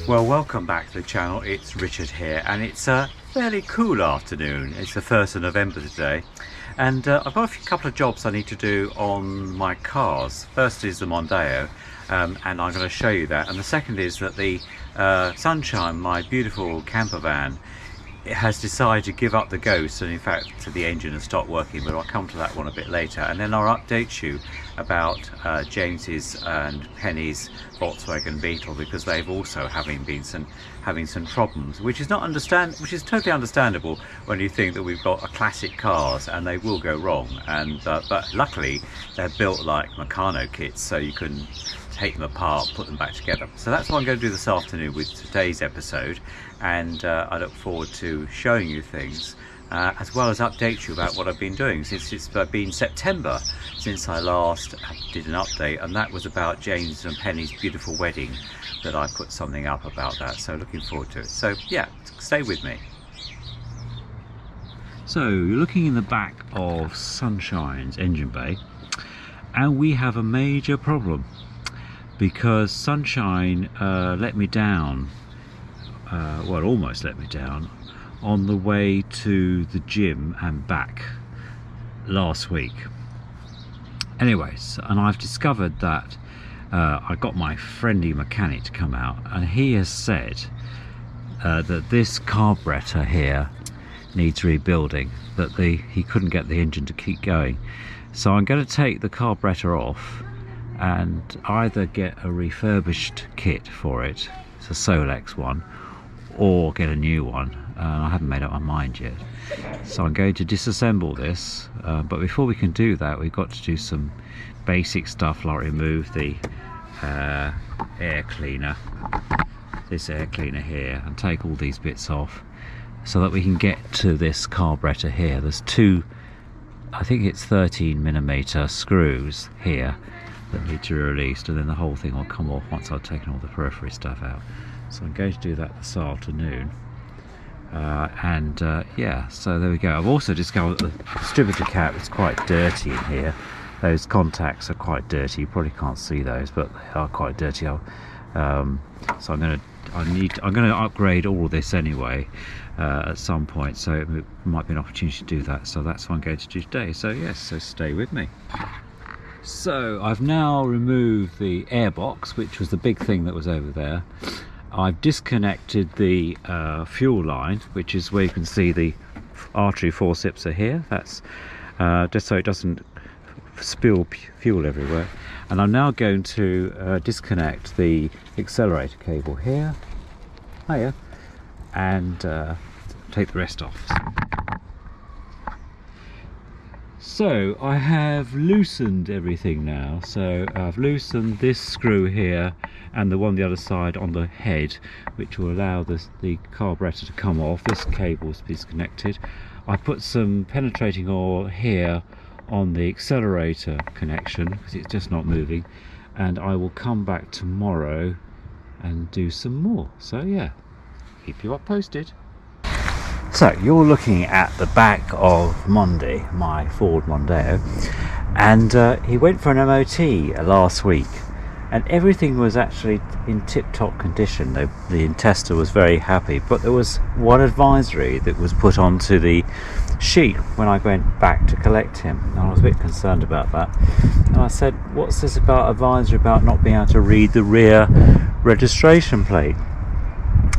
Well, welcome back to the channel. It's Richard here, and it's a fairly cool afternoon. It's the 1st of November today, and I've got a couple of jobs I need to do on my cars. First is the Mondeo, and I'm going to show you that, and the second is that the Sunshine, my beautiful camper van, it has decided to give up the ghost, and in fact the engine has stopped working, but I'll come to that one a bit later. And then I'll update you about James's and Penny's Volkswagen Beetle, because they've also having some problems, which is totally understandable when you think that we've got a classic cars and they will go wrong, and but luckily they're built like Meccano kits, so you can take them apart, put them back together. So that's what I'm going to do this afternoon with today's episode, and I look forward to showing you things as well as update you about what I've been doing since it's been September since I last did an update, and that was about James and Penny's beautiful wedding, that I put something up about that, so looking forward to it. So yeah, stay with me. So you're looking in the back of Sunshine's engine bay, and we have a major problem because Sunshine let me down, well, almost let me down on the way to the gym and back last week. Anyways, and I've discovered that I got my friendly mechanic to come out, and he has said that this carburetor here needs rebuilding, that he couldn't get the engine to keep going. So I'm going to take the carburetor off and either get a refurbished kit for it, it's a Solex one, or get a new one. I haven't made up my mind yet, so I'm going to disassemble this, but before we can do that we've got to do some basic stuff like remove the air cleaner, this air cleaner here, and take all these bits off so that we can get to this carburetor here. There's two, I think it's 13mm screws here that need to be released, and then the whole thing will come off once I've taken all the periphery stuff out. So I'm going to do that this afternoon, yeah, so there we go. I've also discovered that the distributor cap is quite dirty in here. Those contacts are quite dirty. You probably can't see those, but they are quite dirty. So I'm going to upgrade all of this anyway at some point, so it might be an opportunity to do that. So that's what I'm going to do today. So yes, so stay with me. So I've now removed the airbox, which was the big thing that was over there. I've disconnected the fuel line, which is where you can see the artery forceps are here. That's just so it doesn't spill fuel everywhere. And I'm now going to disconnect the accelerator cable here, and take the rest off. So I have loosened everything now. So I've loosened this screw here and the one on the other side on the head, which will allow the carburetor to come off. This cable is disconnected. I put some penetrating oil here on the accelerator connection because it's just not moving, and I will come back tomorrow and do some more. So yeah, keep you up posted. So you're looking at the back of Mondi, my Ford Mondeo, and he went for an MOT last week, and everything was actually in tip-top condition. The tester was very happy, but there was one advisory that was put onto the sheet when I went back to collect him, and I was a bit concerned about that. And I said, what's this about advisory about not being able to read the rear registration plate?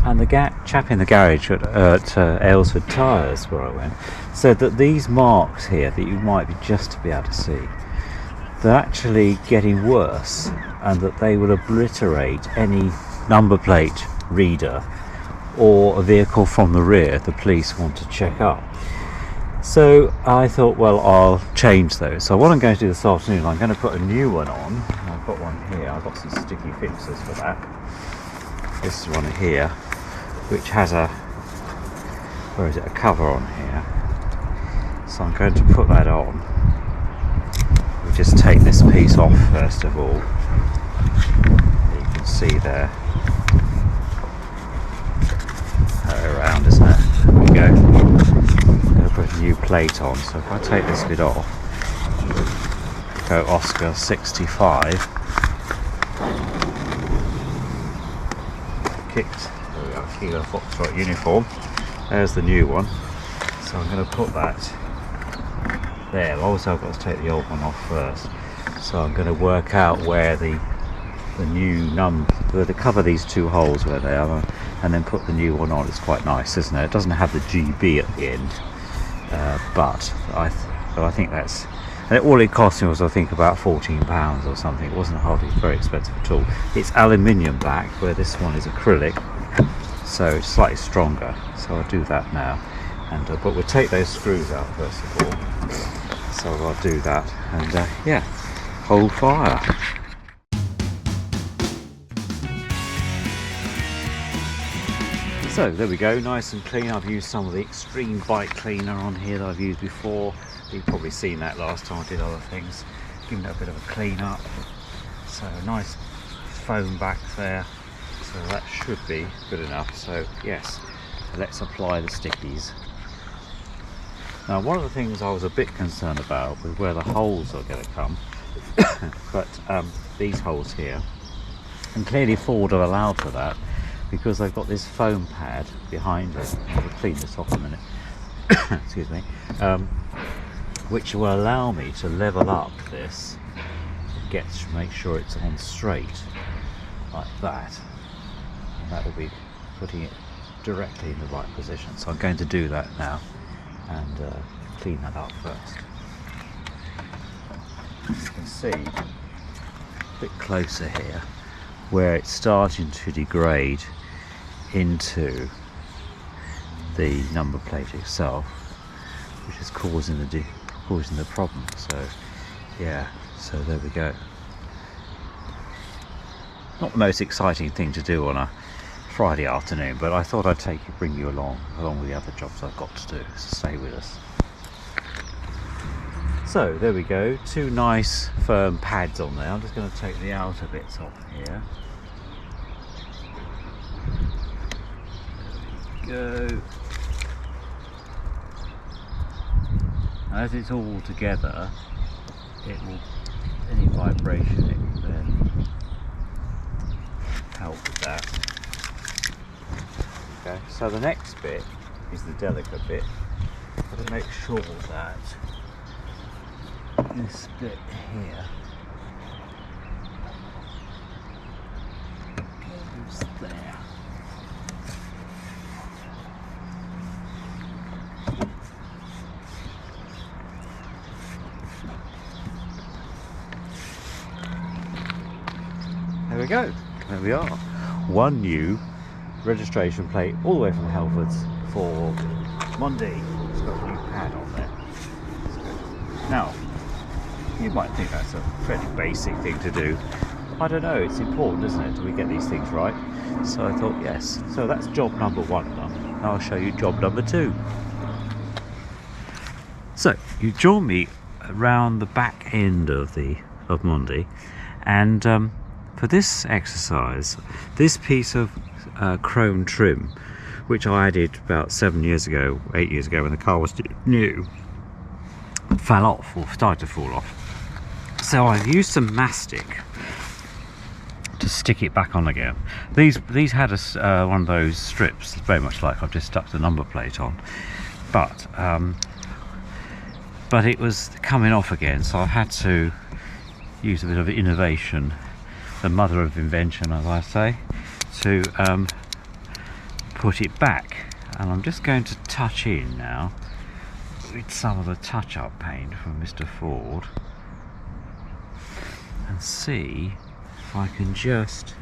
And the chap in the garage at Aylesford Tyres, where I went, said that these marks here that you might be just to be able to see, they're actually getting worse, and that they will obliterate any number plate reader or a vehicle from the rear the police want to check up. So I thought, well, I'll change those. So what I'm going to do this afternoon, I'm going to put a new one on. I've got one here. I've got some sticky fixers for that. This one here, which has a cover on here. So I'm going to put that on. We'll just take this piece off first of all. You can see there. Around, isn't it? There we go. I'm going to put a new plate on. So if I take this bit off, go Oscar 65. picked Kilo Foxtrot uniform. There's the new one. So I'm going to put that there. Also I've got to take the old one off first. So I'm going to work out where the new where to cover these two holes where they are, and then put the new one on. It's quite nice, isn't it? It doesn't have the GB at the end, but I think that's, and all it cost me was, I think, about £14 or something. It wasn't hardly very expensive at all. It's aluminium black, where this one is acrylic, so it's slightly stronger. So I'll do that now, and but we'll take those screws out first of all. So I'll do that, and yeah, hold fire. So there we go, nice and clean. I've used some of the extreme bike cleaner on here that I've used before. You've probably seen that last time I did other things. Giving it a bit of a clean up. So a nice foam back there. So that should be good enough. So yes, let's apply the stickies. Now one of the things I was a bit concerned about was where the holes are going to come. But these holes here, and clearly Ford have allowed for that, because they've got this foam pad behind it. I'll clean this off a minute. Excuse me. Which will allow me to level up this, make sure it's on straight like that, and that will be putting it directly in the right position. So I'm going to do that now and clean that up first. As you can see a bit closer here, where it's starting to degrade into the number plate itself, which is causing the problem. So yeah, so there we go. Not the most exciting thing to do on a Friday afternoon, but I thought I'd bring you along with the other jobs I've got to do, so stay with us. So there we go, two nice firm pads on there. I'm just going to take the outer bits off here. There we go. As it's all together, it will, any vibration, it will then help with that. Okay, so the next bit is the delicate bit. I've got to make sure that this bit here goes there. There we go, there we are. One new registration plate all the way from Helfords for Mondi. It's got a new pad on there. Now, you might think that's a fairly basic thing to do. I don't know, it's important, isn't it, that we get these things right? So I thought, yes. So that's job number one done. Now I'll show you job number two. So you join me around the back end of Mondi, and for this exercise, this piece of chrome trim, which I added about 8 years ago when the car was new, fell off, or started to fall off. So I've used some mastic to stick it back on again. These had one of those strips, very much like I've just stuck the number plate on, but it was coming off again, so I had to use a bit of innovation, the mother of invention, as I say, to put it back. And I'm just going to touch in now with some of the touch-up paint from Mr. Ford and see if I can just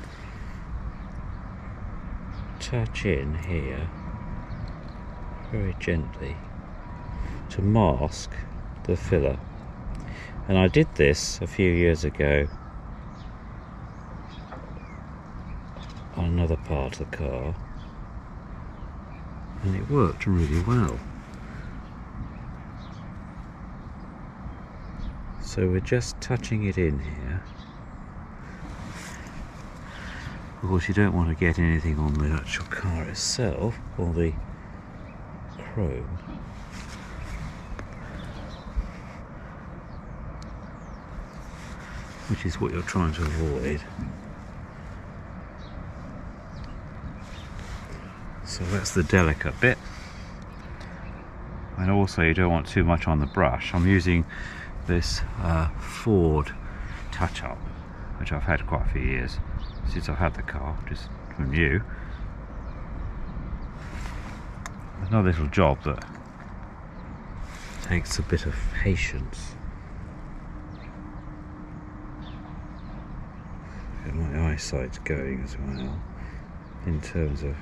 touch in here very gently to mask the filler. And I did this a few years ago on another part of the car, and it worked really well. So we're just touching it in here. Of course, you don't want to get anything on the actual car itself or the chrome. Which is what you're trying to avoid. So that's the delicate bit. And also you don't want too much on the brush. I'm using this Ford touch-up, which I've had quite a few years since I've had the car, just from new. Another little job that takes a bit of patience. Get my eyesight going as well, in terms of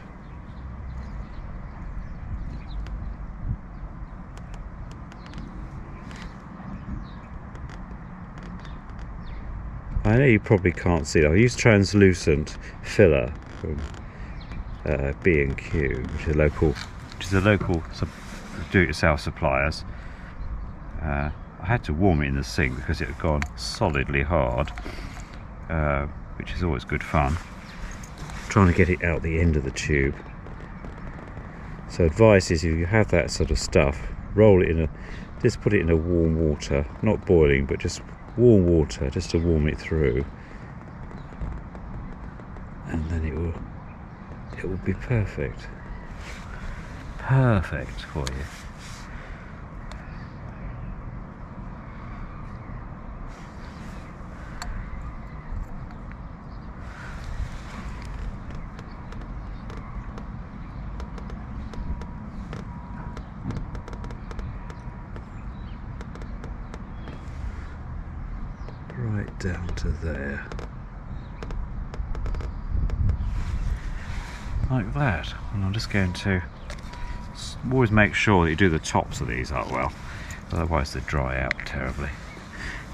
I know you probably can't see that. I use translucent filler from B&Q, which is a local do-it-yourself suppliers. I had to warm it in the sink because it had gone solidly hard, which is always good fun. Trying to get it out the end of the tube. So advice is, if you have that sort of stuff, roll it in just put it in a warm water, not boiling, but just warm water, just to warm it through, and then it will be perfect for you. Right down to there, like that. And I'm just going to always make sure that you do the tops of these up well, otherwise they dry out terribly.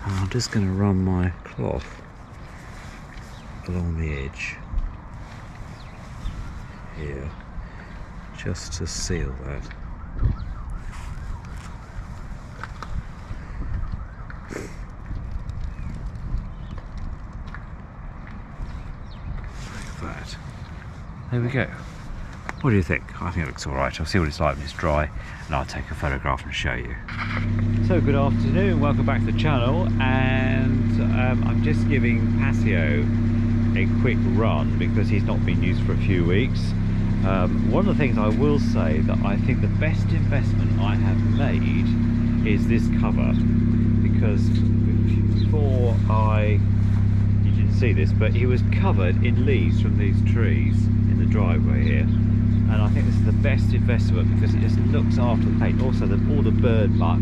And I'm just going to run my cloth along the edge here, just to seal that. There we go. What do you think? I think it looks alright. I'll see what it's like when it's dry, and I'll take a photograph and show you. So good afternoon, welcome back to the channel, and I'm just giving Pasio a quick run because he's not been used for a few weeks. One of the things I will say that I think the best investment I have made is this cover, because before you didn't see this, but he was covered in leaves from these trees in the driveway here, and I think this is the best investment because it just looks after the paint. Also all the bird muck,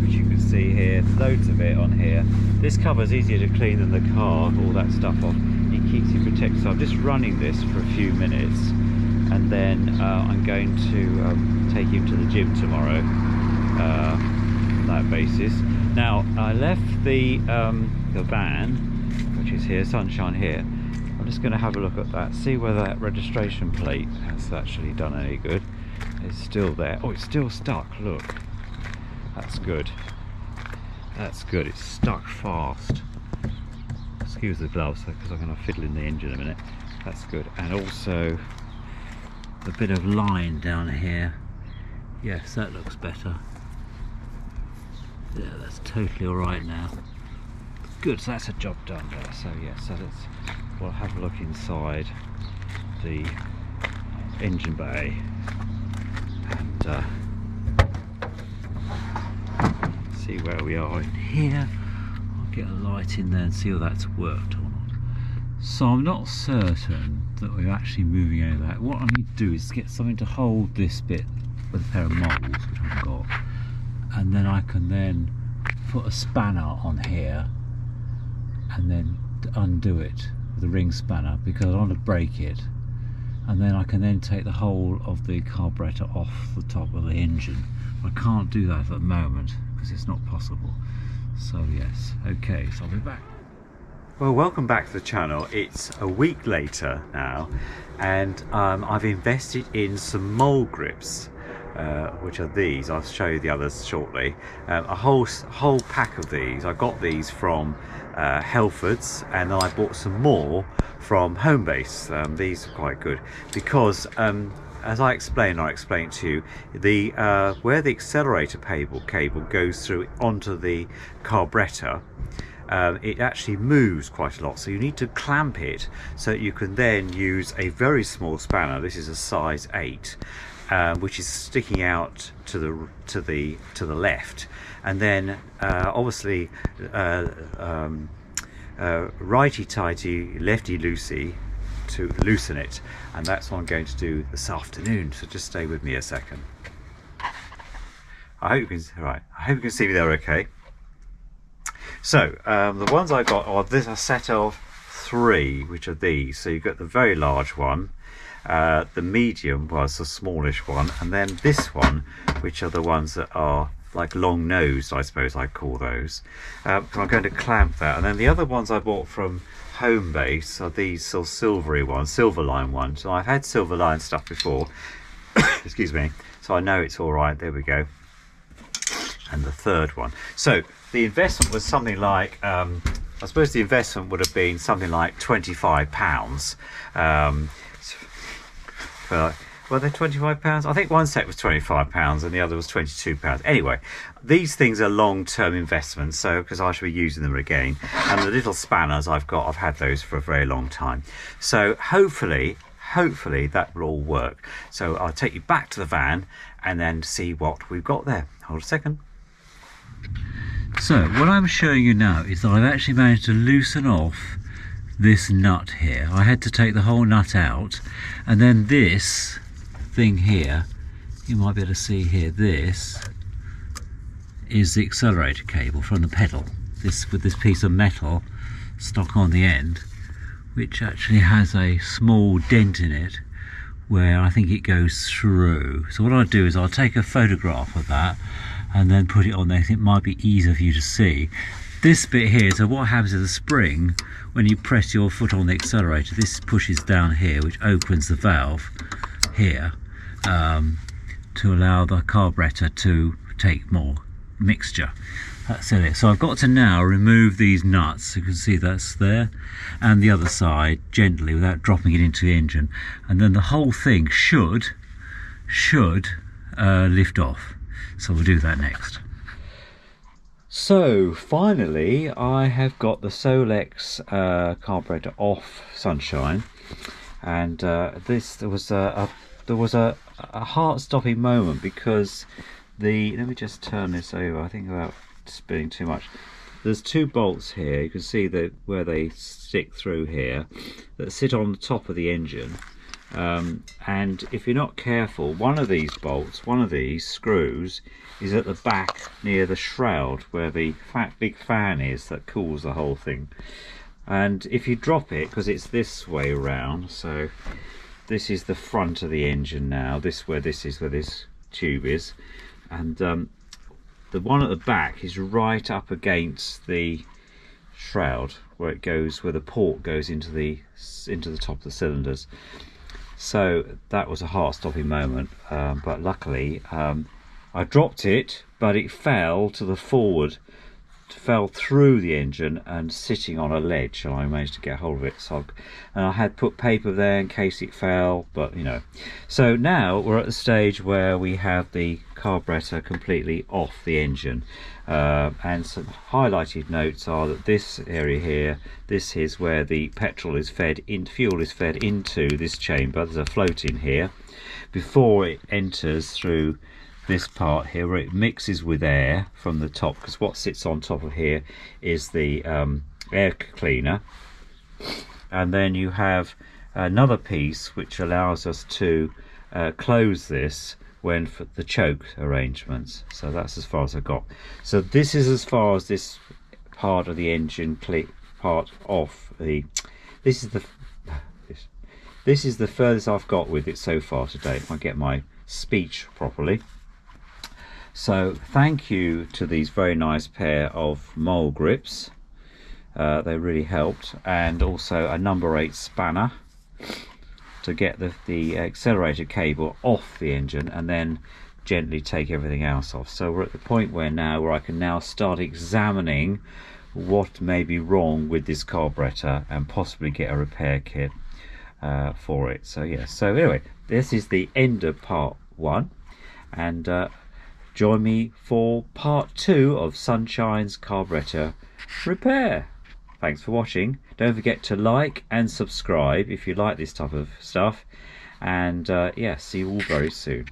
which you can see here, loads of it on here. This cover is easier to clean than the car, all that stuff off. It keeps you protected. So I'm just running this for a few minutes, and then I'm going to take him to the gym tomorrow on that basis. Now I left the van, which is here, sunshine here. I'm just going to have a look at that, see whether that registration plate has actually done any good. It's still there. Oh, it's still stuck, look. That's good. That's good, it's stuck fast. Excuse the gloves, because I'm going to fiddle in the engine in a minute. That's good. And also a bit of line down here. Yes, that looks better. Yeah, that's totally alright now. Good, so that's a job done there. So yeah, so we'll have a look inside the engine bay and see where we are in here. I'll get a light in there and see if that's worked or not. So I'm not certain that we're actually moving over that. What I need to do is get something to hold this bit with a pair of moles, which I've got, and then I can then put a spanner on here and then undo it with a ring spanner, because I want to break it, and then I can then take the whole of the carburetor off the top of the engine. I can't do that at the moment because it's not possible. So yes, okay, so I'll be back. Well, welcome back to the channel. It's a week later now, and I've invested in some mole grips, which are these. I'll show you the others shortly. A whole pack of these. I got these from Helford's, and then I bought some more from Homebase. These are quite good because as I explained to you, the where the accelerator cable goes through onto the carburetor, it actually moves quite a lot, so you need to clamp it so that you can then use a very small spanner. This is a size 8, which is sticking out to the left, and then obviously righty tighty, lefty loosey to loosen it, and that's what I'm going to do this afternoon. So just stay with me a second. I hope you can see me there okay. So the ones I got are a set of 3, which are these. So you've got the very large one, the medium was the smallish one, and then this one, which are the ones that are like long nosed, I suppose I'd call those. I'm going to clamp that, and then the other ones I bought from Home Base are these sort of silvery ones, silver line ones. So I've had silver line stuff before, excuse me, so I know it's all right. There we go. And the third one. So the investment was something like, I suppose the investment would have been something like £25. Were they £25? I think one set was £25 and the other was £22. Anyway, these things are long-term investments, so because I shall be using them again. And the little spanners I've had those for a very long time. So hopefully that will all work. So I'll take you back to the van and then see what we've got there. Hold a second. So what I'm showing you now is that I've actually managed to loosen off this nut here. I had to take the whole nut out, and then this thing here, you might be able to see here, this is the accelerator cable from the pedal, with this piece of metal stuck on the end, which actually has a small dent in it where I think it goes through. So what I'll do is I'll take a photograph of that and then put it on there. I think it might be easier for you to see this bit here. So what happens is the spring, when you press your foot on the accelerator, this pushes down here, which opens the valve here to allow the carburetor to take more mixture. That's it. So I've got to now remove these nuts. You can see that's there, and the other side gently without dropping it into the engine, and then the whole thing should lift off. So we'll do that next. So finally I have got the Solex carburetor off Sunshine, and there was a heart-stopping moment because let me just turn this over. I think about spinning too much. There's 2 bolts here. You can see where they stick through here, that sit on the top of the engine, and if you're not careful, one of these screws is at the back near the shroud where the big fan is that cools the whole thing. And if you drop it, because it's this way around, so this is the front of the engine now, where this tube is, and the one at the back is right up against the shroud where the port goes into the top of the cylinders. So that was a heart-stopping moment, but luckily I dropped it, but it fell to the forward, fell through the engine and sitting on a ledge, and I managed to get hold of it. And I had put paper there in case it fell, but you know. So now we're at the stage where we have the carburetor completely off the engine, and some highlighted notes are that this area here, this is where the fuel is fed into this chamber. There's a float in here before it enters through this part here where it mixes with air from the top, because what sits on top of here is the air cleaner, and then you have another piece which allows us to close this when for the choke arrangements. So that's as far as I got. So this is as far as this part of the engine part off the this is the furthest I've got with it so far today, if I get my speech properly. So thank you to these very nice pair of mole grips, they really helped, and also a number 8 spanner to get the accelerator cable off the engine and then gently take everything else off. So we're at the point where I can now start examining what may be wrong with this carburetor and possibly get a repair kit for it. So yeah, so anyway, this is the end of part 1, and join me for part 2 of Sunshine's carburetor repair. Thanks for watching. Don't forget to like and subscribe if you like this type of stuff, and yeah, see you all very soon.